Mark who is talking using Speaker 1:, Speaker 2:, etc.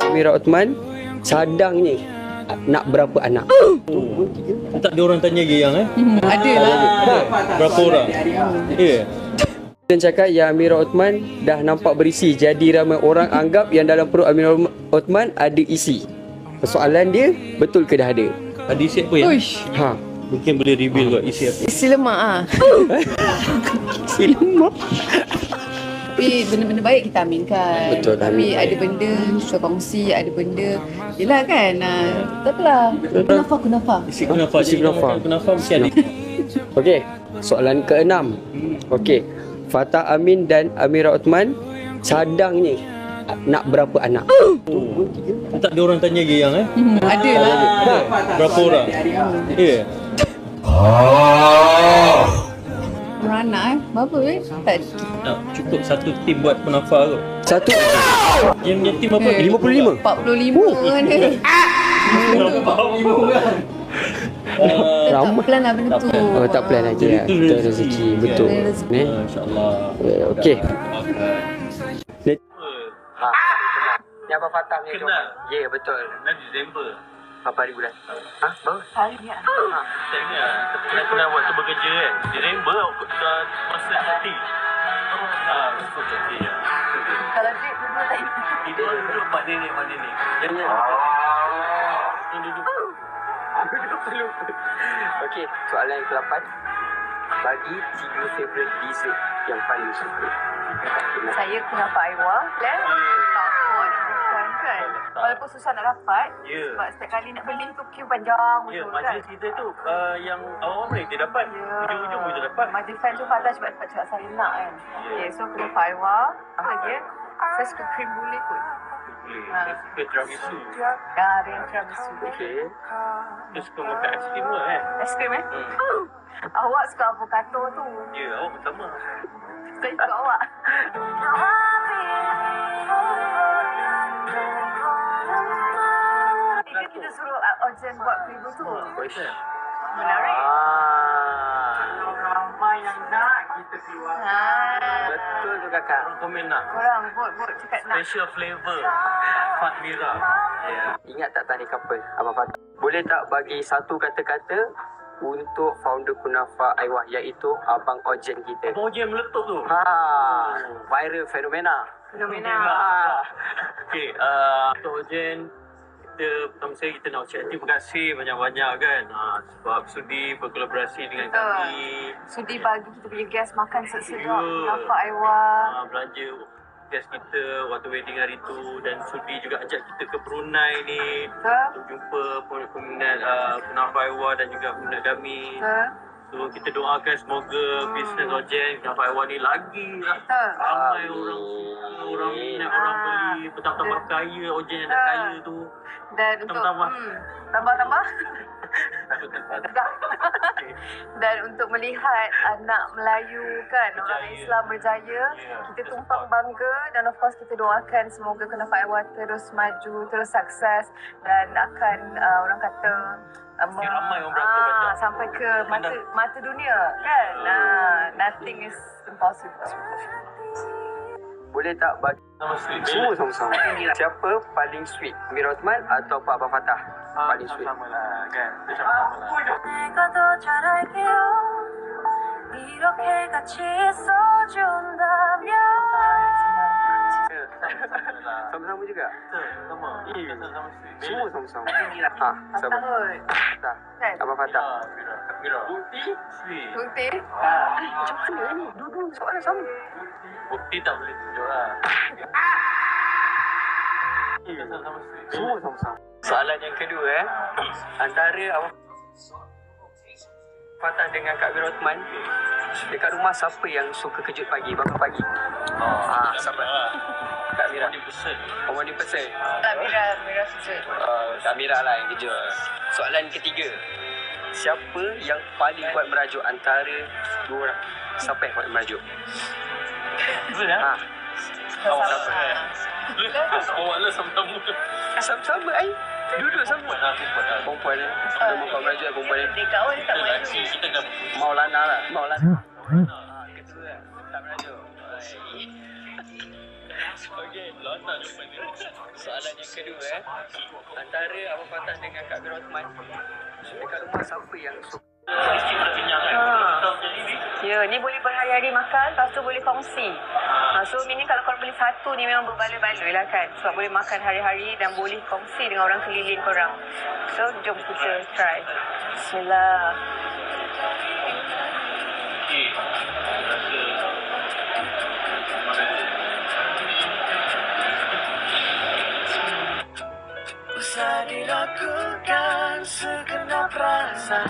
Speaker 1: Amira Othman cadangnya nak berapa anak?
Speaker 2: Tak ada orang tanya lagi yang
Speaker 3: Ada lah.
Speaker 2: berapa orang? Ya.
Speaker 1: Dan cakap yang Amira Othman dah nampak berisi, jadi ramai orang anggap yang dalam perut Amira Othman ada isi. Persoalan dia, betul ke dah ada?
Speaker 2: Ada isi apa ya?
Speaker 3: Uish,
Speaker 1: Ha.
Speaker 2: Mungkin boleh reveal kot isi apa.
Speaker 3: isi lemak ah.
Speaker 1: Si lemak.
Speaker 3: Tapi benda-benda baik kita aminkan.
Speaker 1: Betul,
Speaker 3: Tapi
Speaker 1: amin.
Speaker 3: ada benda kita kongsi, ada benda yelah kan. Tak apalah. Kunafah.
Speaker 2: Isi kenapa?
Speaker 1: Isi kenapa?
Speaker 2: Kenapa mesti ada?
Speaker 1: Okey, soalan ke-6. Okey, Fatah Amin dan Amira Othman cadangnya nak berapa anak?
Speaker 2: Tak ada orang tanya lagi yang
Speaker 3: Ada lah.
Speaker 2: berapa orang? Ya.
Speaker 3: Beranak berapa Tak
Speaker 2: Tak cukup satu tim buat penafar kot.
Speaker 1: Satu.
Speaker 2: Yang tim apa?
Speaker 1: 55.
Speaker 3: 45 mana. Tak
Speaker 1: Ramai.
Speaker 3: plan lah benda tu.
Speaker 1: Oh, tak plan lagi lah.
Speaker 2: Itu
Speaker 1: Kita
Speaker 2: rezeki.
Speaker 1: rezeki, betul.
Speaker 3: Ada rezeki.
Speaker 1: Ni.
Speaker 2: InsyaAllah.
Speaker 1: Okey. Ha, yang Abang Fatah punya
Speaker 2: Kenal.
Speaker 1: jawapan. Ya, betul.
Speaker 2: Bulan Disember.
Speaker 1: Berapa hari bulan? Ha? Baru?
Speaker 3: Hari ni.
Speaker 2: Tak ingat. Kenal waktu bekerja kan. Disember dah masa hati. Betul hati ya.
Speaker 3: Kalau date dua tak ingat.
Speaker 2: Itu duduk mak nenek. Yang duduk.
Speaker 1: Okey, soalan yang ke-8. Bagi 3 favorite dessert yang paling suka.
Speaker 3: Saya kunafah Aiwa. Kapur dan bukan kan. Walaupun susah nak dapat.
Speaker 2: Ya.
Speaker 3: Sebab setiap kali nak beli tu queue panjang
Speaker 2: Ya,
Speaker 3: betul kan.
Speaker 2: majlis kita tu yang awal-awal boleh kita dapat.
Speaker 3: Ya.
Speaker 2: Ujung-ujung kita dapat.
Speaker 3: Majlis fan tu Fatah cepat-cepat cakap saya nak kan. Okay, so kunafah Aiwa. Apa lagi Saya suka krim bule kot.
Speaker 2: Boleh. Dia tiramisu.
Speaker 3: Garing tiramisu.
Speaker 1: Okey.
Speaker 2: Dia suka makan aiskrim pun kan.
Speaker 3: Aiskrim Awak suka avocado tu.
Speaker 2: Ya, awak pertama.
Speaker 3: Saya suka awak. Ini kita suruh Ojen buat preview tu.
Speaker 1: Wish.
Speaker 3: Menarik.
Speaker 2: Ramai yang nak kita keluar.
Speaker 1: Betul tu kakak.
Speaker 2: Orang komen nak.
Speaker 3: Korang vote cakap nak.
Speaker 2: Special flavor. Fat Mira. Ya.
Speaker 1: Ingat tak tadi couple Abang Fatah? Boleh tak bagi satu kata-kata untuk founder Kunafah Aiwa, iaitu Abang Ojen kita?
Speaker 2: Abang Ojen meletup tu.
Speaker 1: Ha, viral fenomena.
Speaker 3: Fenomena.
Speaker 2: Okey, Dr. Ojen, kita pertama sekali kita nak ucapkan terima kasih banyak-banyak kan. Sebab sudi berkolaborasi dengan kami.
Speaker 3: Sudi bagi kita punya guest makan sedap.
Speaker 2: Ya.
Speaker 3: Nampak Aiwa.
Speaker 2: Belanja guest kita waktu wedding hari tu, dan sudi juga ajak kita ke Brunei ni untuk jumpa peminat Kunafah Aiwa dan juga peminat kami. So kita doakan semoga bisnes Ojen Kunafah Aiwa ni lagi ramai orang minat, orang beli, bertambah kaya Ojen yang nak kaya tu.
Speaker 3: Dan untuk
Speaker 2: Tambah.
Speaker 3: tambah dan untuk melihat anak Melayu kan, orang
Speaker 2: Berjaya.
Speaker 3: Islam berjaya, kita tumpang bangga, dan of course kita doakan semoga Kunafah Aiwa terus maju, terus sukses, dan akan orang kata
Speaker 2: ramai orang beratur banyak.
Speaker 3: sampai ke mata dunia kan. Nothing is impossible.
Speaker 1: Boleh tak bagi
Speaker 2: Nama sweet.
Speaker 1: semua sama-sama? Siapa paling sweet? Amira Othman atau Pak Abang Fatah? Paling sweet.
Speaker 2: Sama lah kan. Dia sama-sama lah.
Speaker 4: 내가 더 잘할게요 이렇게 같이 있어준다면
Speaker 1: Sama-sama juga?
Speaker 2: Sama.
Speaker 1: Eh,
Speaker 2: Sama sweet.
Speaker 1: semua sama-sama. Ha, sama.
Speaker 3: Tahun
Speaker 1: Fatah.
Speaker 3: kan.
Speaker 1: Abang Fatah.
Speaker 2: Mira. Bukti. Sweet.
Speaker 3: Bukti.
Speaker 1: Macam mana ni? Dua-dua soalan sama.
Speaker 2: Bukti tak boleh tunjuk lah. Sama sweet.
Speaker 1: Semua sama-sama. Soalan yang kedua antara Abang Fatah dengan Kak Amira Othman, dekat rumah siapa yang suka kejut pagi, bangun pagi? Siapa? Kak Amira. Common person.
Speaker 3: Mira suka.
Speaker 1: Kak Amira lah yang kejut. Soalan ketiga, siapa yang paling kuat merajuk antara dua orang? Siapa yang kuat merajuk?
Speaker 2: Betul ya?
Speaker 1: Awak
Speaker 2: Siapa? Awak lah sama-sama.
Speaker 1: Sama-sama duduk sama. Perempuan Dia mau kuat merajuk perempuan ni.
Speaker 3: Dekat awal dia tak maju.
Speaker 2: Kita dah
Speaker 1: Maulana lah. Maulana.
Speaker 2: Kedua, tak merajuk. Okey, lontar jawapan dia. Soalan yang kedua antara Abang Fatah dengan Kak Mira Osman, dekat rumah siapa yang suka?
Speaker 3: Ya, ni boleh berhari-hari makan, lepas tu boleh kongsi. So, ini kalau korang beli satu ni memang berbaloi-baloi lah kan. Sebab boleh makan hari-hari dan boleh kongsi dengan orang keliling korang. So, jom kita try. Bismillah.
Speaker 4: Usah dilakukan segenap rasa.